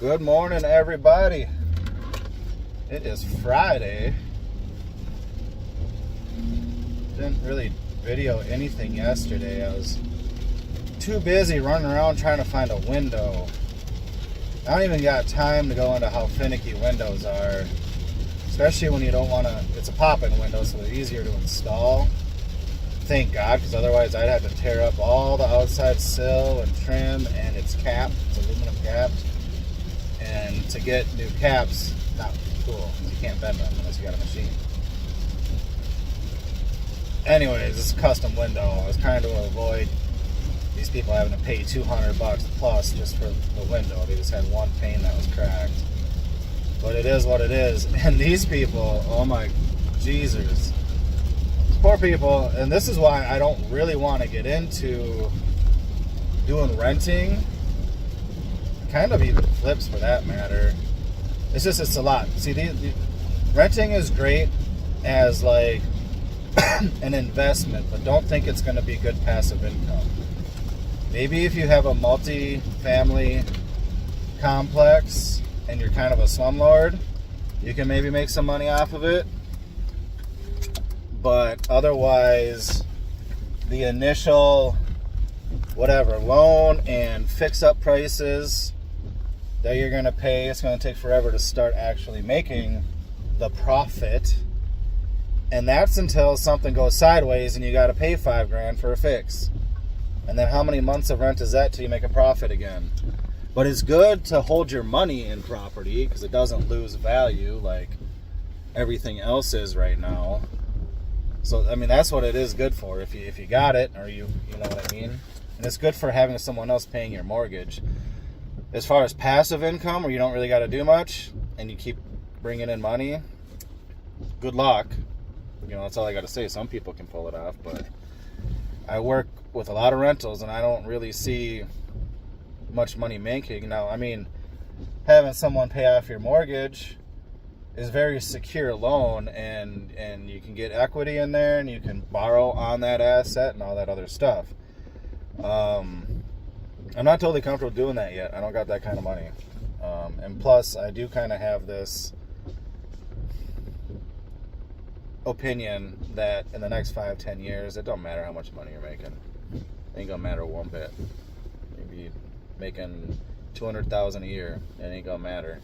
Good morning, everybody. It is Friday. Didn't really video anything yesterday. I was too busy running around trying to find a window. I don't even got time to go into how finicky windows are, especially when you don't want to. It's a pop-in window, so they're easier to install. Thank God, because otherwise I'd have to tear up all the outside sill and trim, and it's capped. It's aluminum capped. And to get new caps, not cool, because you can't bend them unless you got a machine. Anyways, this is a custom window. I was trying to avoid these people having to pay $200 plus just for the window. They just had one pane that was cracked. But it is what it is. And these people, oh my Jesus. Poor people, and this is why I don't really want to get into doing renting. Kind of even flips for that matter. It's a lot. See, the renting is great as like an investment, but don't think it's going to be good passive income. Maybe if you have a multi-family complex and you're kind of a slumlord, you can maybe make some money off of it. But otherwise, the initial loan and fix-up prices that you're going to pay, it's going to take forever to start actually making the profit. And that's until something goes sideways and you got to pay $5,000 for a fix. And then how many months of rent is that till you make a profit again? But it's good to hold your money in property because it doesn't lose value like everything else is right now. So, I mean, that's what it is good for. If you got it, or you know what I mean? And it's good for having someone else paying your mortgage. As far as passive income, where you don't really got to do much, and you keep bringing in money, good luck. You know, that's all I got to say. Some people can pull it off, but I work with a lot of rentals, and I don't really see much money making. Now, I mean, having someone pay off your mortgage is very secure loan, and you can get equity in there, and you can borrow on that asset and all that other stuff. I'm not totally comfortable doing that yet. I don't got that kind of money. And plus, I do kind of have this opinion that in the next 5-10 years, it don't matter how much money you're making. It ain't gonna matter one bit. Maybe making $200,000 a year, it ain't gonna matter.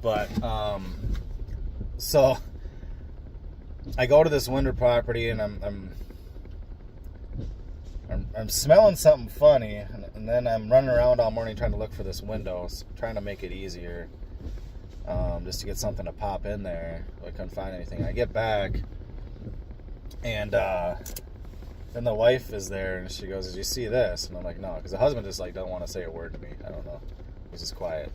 But so I go to this winter property, and I'm smelling something funny, and then I'm running around all morning trying to look for this window, trying to make it easier, just to get something to pop in there. I couldn't find anything. I get back, and then the wife is there, and she goes, "Did you see this?" And I'm like, "No," because the husband just like don't want to say a word to me. I don't know. He's just quiet.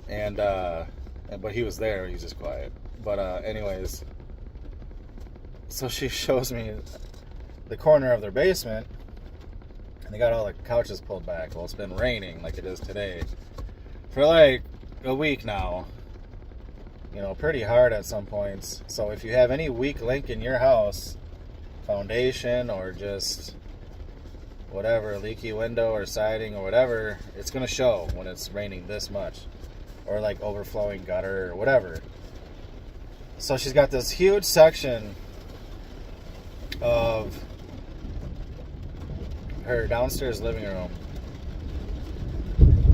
And but he was there. He's just quiet. But anyways, so she shows me the corner of their basement, and they got all the couches pulled back. Well, it's been raining like it is today for like a week now. You know, pretty hard at some points. So if you have any weak link in your house, foundation or just whatever, leaky window or siding or whatever, it's gonna show when it's raining this much. Or like overflowing gutter or whatever. So she's got this huge section of her downstairs living room.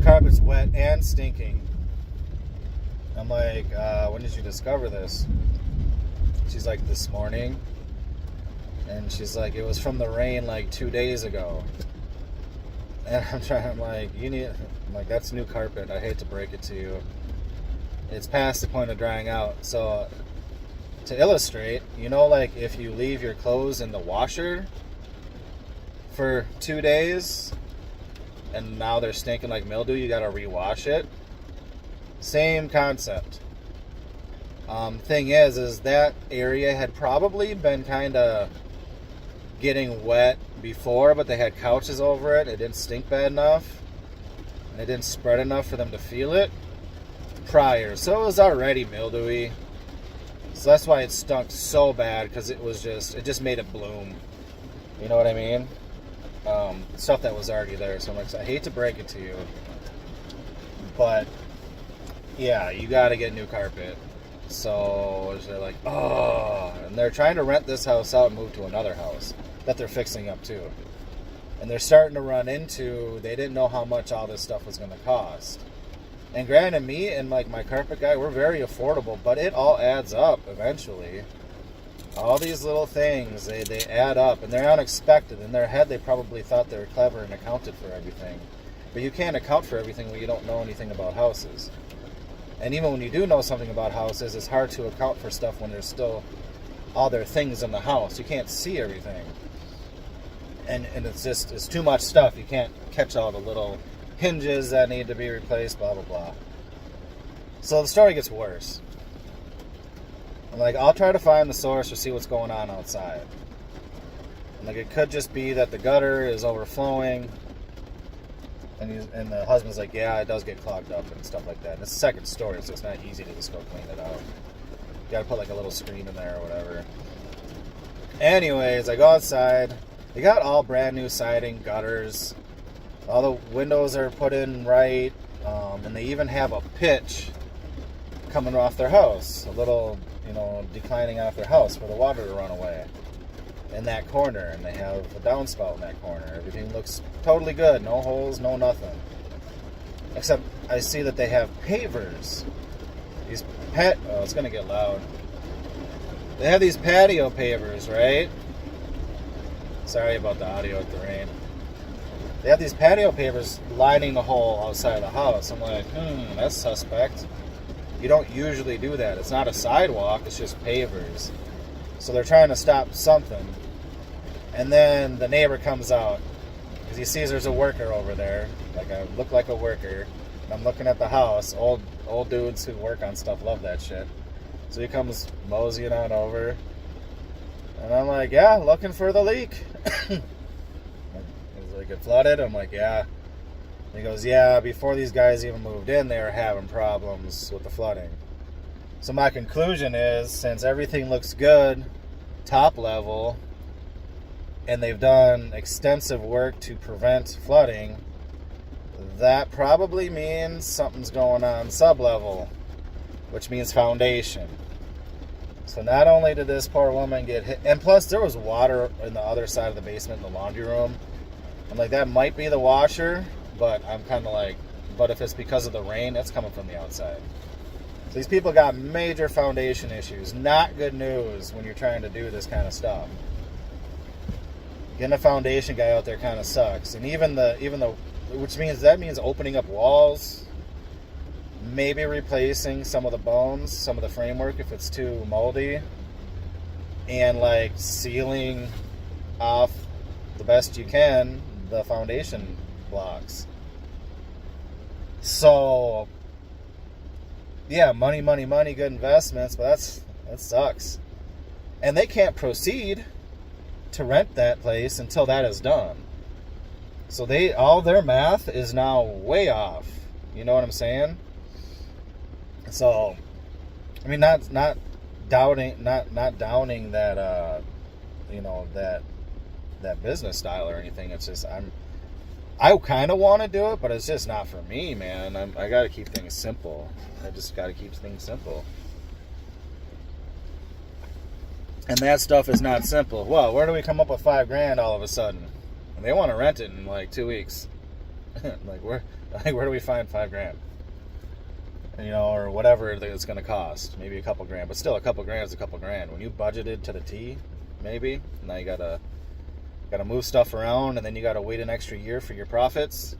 Carpet's wet and stinking. I'm like, when did you discover this? She's like, this morning. And she's like, it was from the rain like 2 days ago. And I'm like, that's new carpet. I hate to break it to you. It's past the point of drying out. So, to illustrate, you know, like if you leave your clothes in the washer for 2 days, and now they're stinking like mildew, you gotta rewash it. Same concept. Thing is that area had probably been kind of getting wet before, but they had couches over it. It didn't stink bad enough, and it didn't spread enough for them to feel it prior. So it was already mildewy. So that's why it stunk so bad, because it just made it bloom. You know what I mean? stuff that was already there. So I'm like, I hate to break it to you, but yeah, you got to get new carpet. So they're like, oh, and they're trying to rent this house out and move to another house that they're fixing up too. And they're starting to run into, they didn't know how much all this stuff was going to cost. And granted, me and like my carpet guy, we're very affordable, but it all adds up eventually. All these little things, they add up, and they're unexpected. In their head, they probably thought they were clever and accounted for everything. But you can't account for everything when you don't know anything about houses. And even when you do know something about houses, it's hard to account for stuff when there's still all their things in the house. You can't see everything. And it's too much stuff. You can't catch all the little hinges that need to be replaced, blah, blah, blah. So the story gets worse. I'm like, I'll try to find the source or see what's going on outside. And like, it could just be that the gutter is overflowing. And the husband's like, yeah, it does get clogged up and stuff like that. And it's a second story, so it's not easy to just go clean it out. You gotta put like a little screen in there or whatever. Anyways, I go outside. They got all brand new siding, gutters. All the windows are put in right. And they even have a pitch coming off their house. A little, declining off their house for the water to run away. In that corner, and they have a downspout in that corner. Everything looks totally good. No holes, no nothing. Except I see that they have pavers. It's gonna get loud. They have these patio pavers, right? Sorry about the audio with the rain. They have these patio pavers lining the hole outside of the house. I'm like, that's suspect. You don't usually do that. It's not a sidewalk, it's just pavers. So they're trying to stop something. And then the neighbor comes out because he sees there's a worker over there. Like, I look like a worker. And I'm looking at the house. Old dudes who work on stuff love that shit. So he comes moseying on over. And I'm like, yeah, looking for the leak. He's like, it flooded? I'm like, yeah. And he goes, yeah, before these guys even moved in, they were having problems with the flooding. So my conclusion is, since everything looks good, top level, and they've done extensive work to prevent flooding, that probably means something's going on sub-level, which means foundation. So not only did this poor woman get hit, and plus there was water in the other side of the basement in the laundry room. I'm like, that might be the washer, but I'm kind of like, but if it's because of the rain, that's coming from the outside. So these people got major foundation issues. Not good news when you're trying to do this kind of stuff. Getting a foundation guy out there kind of sucks. And even the which means opening up walls, maybe replacing some of the bones, some of the framework if it's too moldy, and like sealing off the best you can the foundation blocks. So yeah, money, good investments, but that sucks. And they can't proceed to rent that place until that is done. So all their math is now way off. You know what I'm saying? So, I mean, not downing that that business style or anything. It's just I kind of want to do it, but it's just not for me, man. I got to keep things simple. I just got to keep things simple. And that stuff is not simple. Well, where do we come up with $5,000 all of a sudden? And they want to rent it in like 2 weeks. where do we find $5,000? Or whatever it's going to cost. Maybe a couple grand, but still a couple grand is a couple grand. When you budgeted to the T, maybe now you gotta move stuff around, and then you gotta wait an extra year for your profits.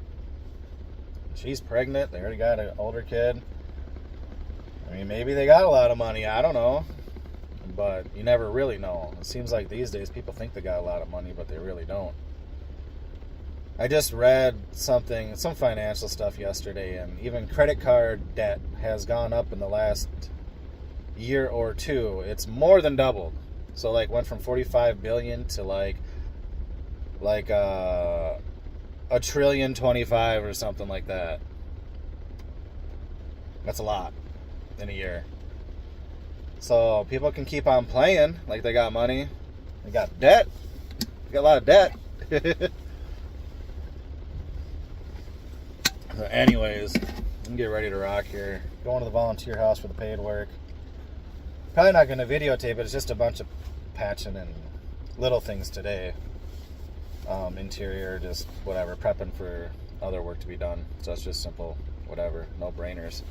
She's pregnant. They already got an older kid. I mean, maybe they got a lot of money. I don't know. But you never really know. It seems like these days people think they got a lot of money, but they really don't. I just read some financial stuff yesterday, and even credit card debt has gone up in the last year or two. It's more than doubled. So like went from 45 billion to like $1.025 trillion or something like that. That's a lot in a year. So people can keep on playing like they got money. They got debt. They got a lot of debt. Anyways, I'm get ready to rock here. Going to the volunteer house for the paid work. Probably not going to videotape it. It's just a bunch of patching and little things today. Interior, just whatever, prepping for other work to be done. So it's just simple, whatever, no brainers.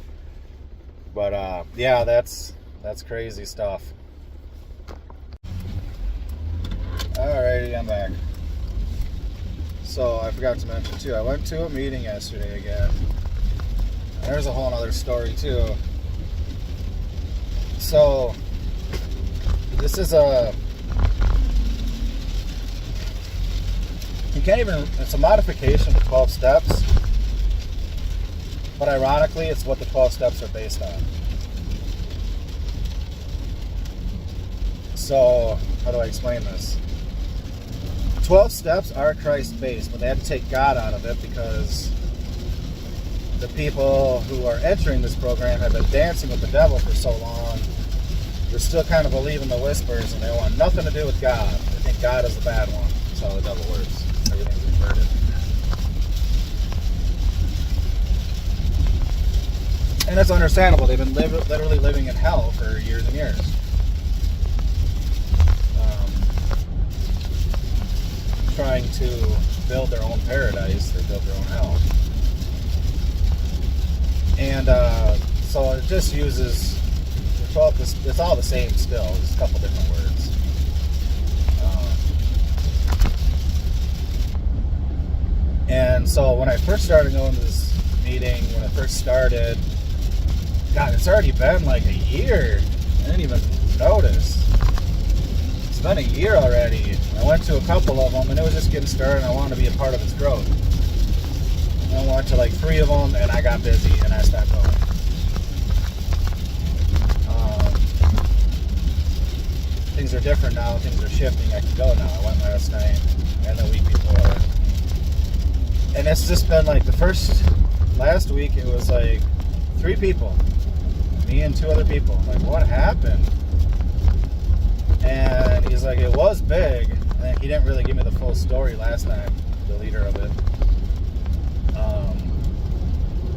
But yeah, that's crazy stuff. Alrighty, I'm back. So I forgot to mention too, I went to a meeting yesterday again. There's a whole other story too. So this is it's a modification to 12 steps, but ironically it's what the 12 steps are based on. So how do I explain this? 12 steps are Christ-based, but they had to take God out of it because the people who are entering this program have been dancing with the devil for so long. They're still kind of believing the whispers, and they want nothing to do with God. They think God is the bad one. That's how the devil works. Everything's inverted. And it's understandable. They've been literally living in hell for years and years. Trying to build their own paradise, they built their own hell. And so it just uses it's all the same still, just a couple different words. And so when I first started going to this meeting, when I first started, God, it's already been like a year. I didn't even notice. It's been a year already. I went to a couple of them, and it was just getting started, and I wanted to be a part of its growth. I went to like 3 of them, and I got busy, and I stopped going. Things are different now. Things are shifting. I can go now. I went last night and the week before. And it's just been like last week, it was like 3 people. Me and 2 other people. I'm like, what happened? And he's like, it was big. And he didn't really give me the full story last time, the leader of it.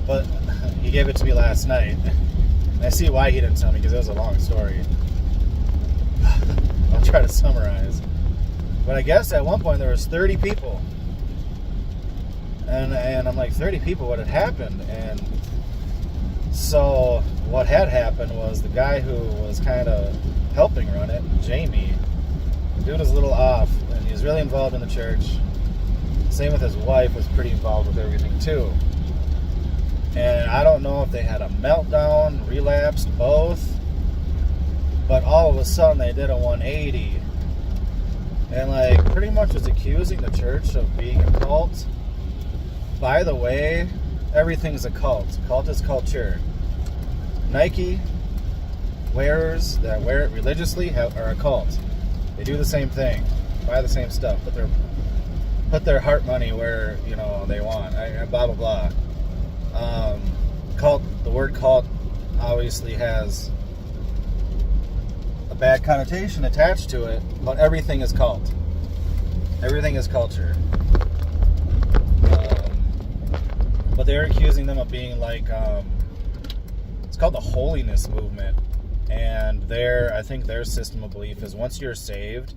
But he gave it to me last night. And I see why he didn't tell me, because it was a long story. I'll try to summarize. But I guess at one point there was 30 people. And I'm like, 30 people, what had happened? And so what had happened was the guy who was kind of helping run it, Jamie, the dude was a little off, and he was really involved in the church. Same with his wife, was pretty involved with everything too. And I don't know if they had a meltdown, relapsed, both, but all of a sudden they did a 180 and like pretty much was accusing the church of being a cult. By the way, everything's a cult. Cult is culture. Nike wearers that wear it religiously are a cult. They do the same thing, buy the same stuff, put their heart money where they want. Blah blah blah. Cult. The word cult obviously has a bad connotation attached to it, but everything is cult. Everything is culture. But they're accusing them of being like, it's called the holiness movement. And I think their system of belief is once you're saved,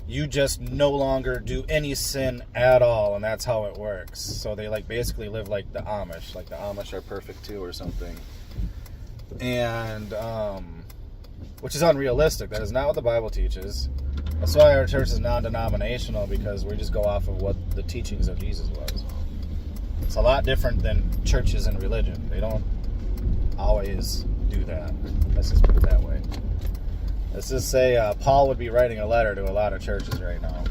you just no longer do any sin at all, and that's how it works. So they basically live like the Amish. Like the Amish are perfect too or something. And, which is unrealistic. That is not what the Bible teaches. That's why our church is non-denominational, because we just go off of what the teachings of Jesus was. It's a lot different than churches and religion. They don't always do that. Let's just put it that way. Let's just say Paul would be writing a letter to a lot of churches right now.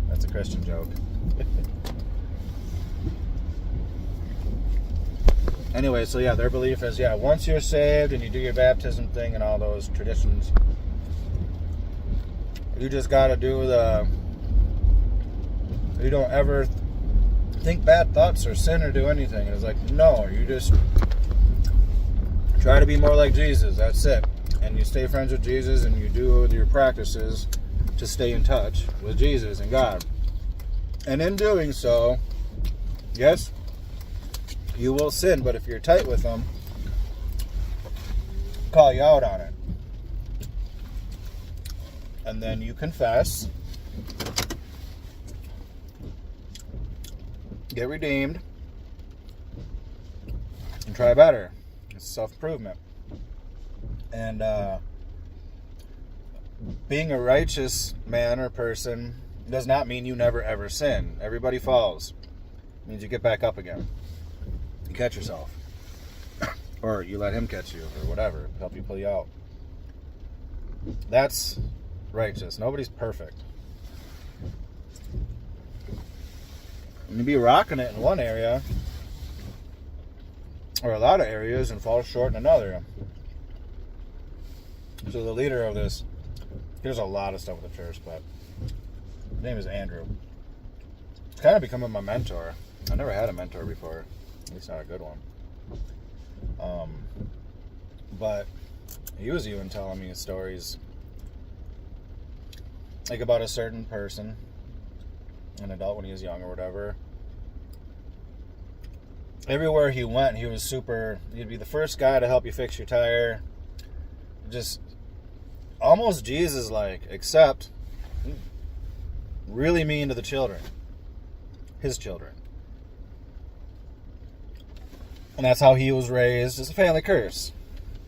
That's a Christian joke. Anyway, so yeah, their belief is, once you're saved and you do your baptism thing and all those traditions, you just got to do you don't ever think bad thoughts or sin or do anything. And it's like, no, you just try to be more like Jesus. That's it. And you stay friends with Jesus, and you do your practices to stay in touch with Jesus and God. And in doing so, yes, you will sin, but if you're tight with them, call you out on it. And then you confess, get redeemed, and try better. It's self-improvement. And being a righteous man or person does not mean you never ever sin. Everybody falls. It means you get back up again. You catch yourself. Or you let him catch you, or whatever. Help you pull you out. That's righteous. Nobody's perfect. You be rocking it in one area, or a lot of areas, and fall short in another. So the leader of this, there's a lot of stuff with the church, but his name is Andrew. He's kind of becoming my mentor. I never had a mentor before. At least not a good one. But he was even telling me stories like about a certain person, an adult when he was young or whatever. Everywhere he went, he was he'd be the first guy to help you fix your tire. Just almost Jesus-like, except really mean to the children. His children. And that's how he was raised. It's a family curse.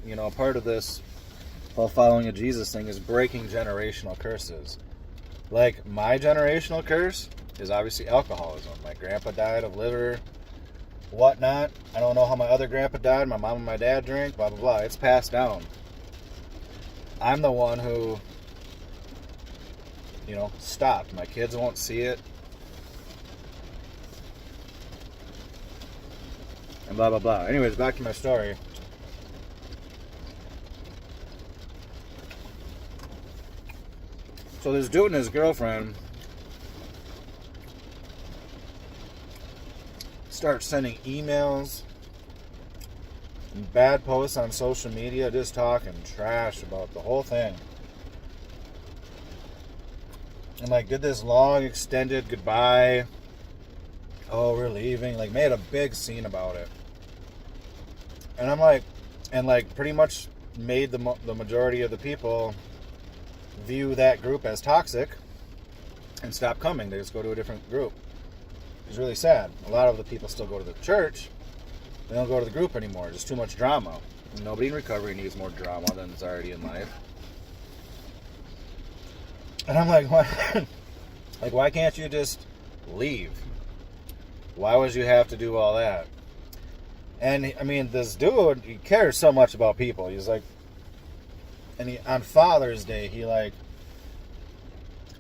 You know, part of this whole following a Jesus thing is breaking generational curses. Like, my generational curse is obviously alcoholism. My grandpa died of liver, whatnot. I don't know how my other grandpa died. My mom and my dad drank, blah, blah, blah. It's passed down. I'm the one who, stopped. My kids won't see it. And blah, blah, blah. Anyways, back to my story. So this dude and his girlfriend start sending emails and bad posts on social media, just talking trash about the whole thing. And did this long extended goodbye. Oh, we're leaving. Made a big scene about it. And I'm pretty much made the majority of the people view that group as toxic and stop coming. They just go to a different group. It's really sad. A lot of the people still go to the church. They don't go to the group anymore. Just too much drama. Nobody in recovery needs more drama than is already in life. And I'm like, what? Why can't you just leave? Why would you have to do all that? And this dude, he cares so much about people. He's on Father's Day, he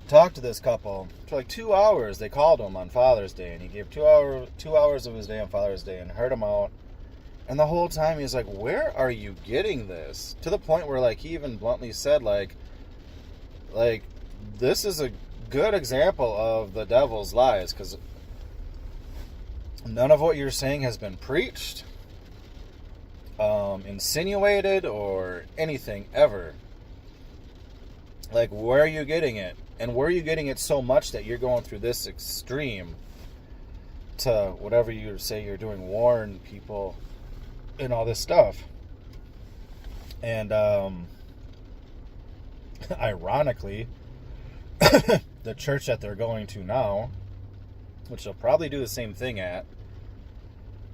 talked to this couple for 2 hours. They called him on Father's Day, and he gave 2 hours of his day on Father's Day and heard him out. And the whole time he's like, where are you getting this? To the point where he even bluntly said this is a good example of the devil's lies, because none of what you're saying has been preached, insinuated, or anything ever. Where are you getting it? And where are you getting it so much that you're going through this extreme to whatever you say you're doing, warn people and all this stuff? And ironically, the church that they're going to now, which they'll probably do the same thing at,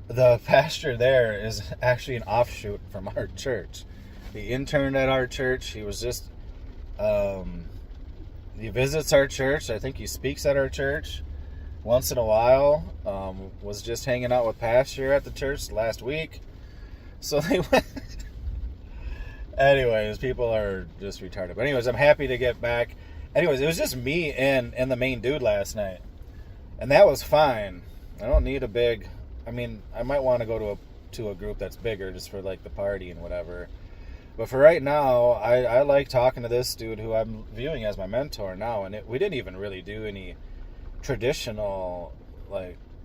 the pastor there is actually an offshoot from our church. He interned at our church. He was just, he visits our church. I think he speaks at our church once in a while. Was just hanging out with pastor at the church last week. So they went. Anyways, people are just retarded. But anyways, I'm happy to get back. Anyways, it was just me and the main dude last night. And that was fine. I don't need a big... I might want to go to a group that's bigger just for the party and whatever. But for right now, I like talking to this dude who I'm viewing as my mentor now. And we didn't even really do any traditional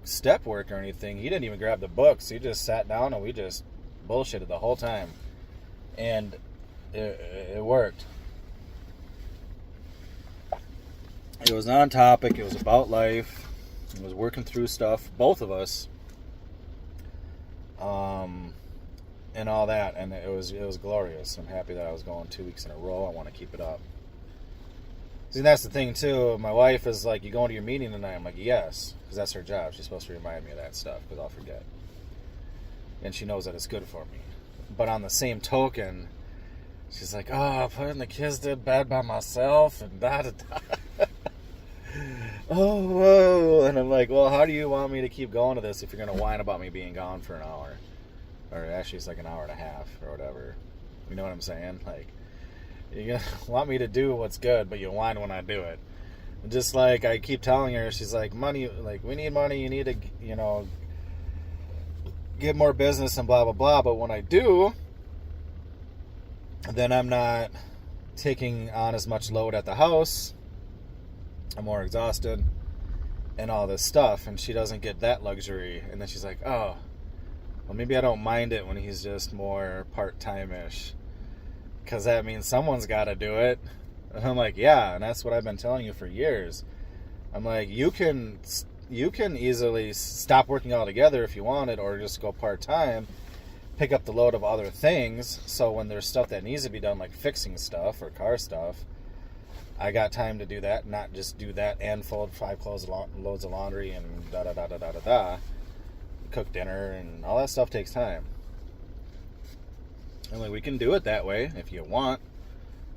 step work or anything. He didn't even grab the books. He just sat down and we just bullshitted the whole time. And it worked. It was on topic. It was about life. I was working through stuff, both of us, and all that, and it was glorious. I'm happy that I was going 2 weeks in a row. I want to keep it up. See, that's the thing too. My wife is like, "You going to your meeting tonight?" I'm like, "Yes," because that's her job. She's supposed to remind me of that stuff because I'll forget, and she knows that it's good for me. But on the same token, she's like, "Oh, putting the kids to bed by myself and da da da." Oh, whoa. And I'm like, well, how do you want me to keep going to this if you're going to whine about me being gone for an hour? Or actually, it's like an hour and a half or whatever. You know what I'm saying? Like, you want me to do what's good, but you whine when I do it. Just like I keep telling her, she's like, money, like, we need money. You need to, you know, get more business and blah, blah, blah. But when I do, then I'm not taking on as much load at the house. I'm more exhausted and all this stuff, and she doesn't get that luxury. And then she's like, oh, well, maybe I don't mind it when he's just more part-time-ish, because that means someone's got to do it. And I'm like, yeah, and that's what I've been telling you for years. I'm like, you can easily stop working altogether if you wanted, or just go part-time, pick up the load of other things, so when there's stuff that needs to be done, like fixing stuff or car stuff, I got time to do that, not just do that and fold 5 loads of laundry and da-da-da-da-da-da-da. Cook dinner and all that stuff takes time. And like, we can do it that way if you want.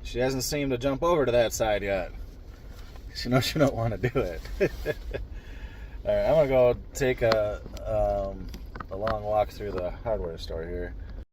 She hasn't seemed to jump over to that side yet. She knows she don't want to do it. Alright, I'm going to go take a long walk through the hardware store here.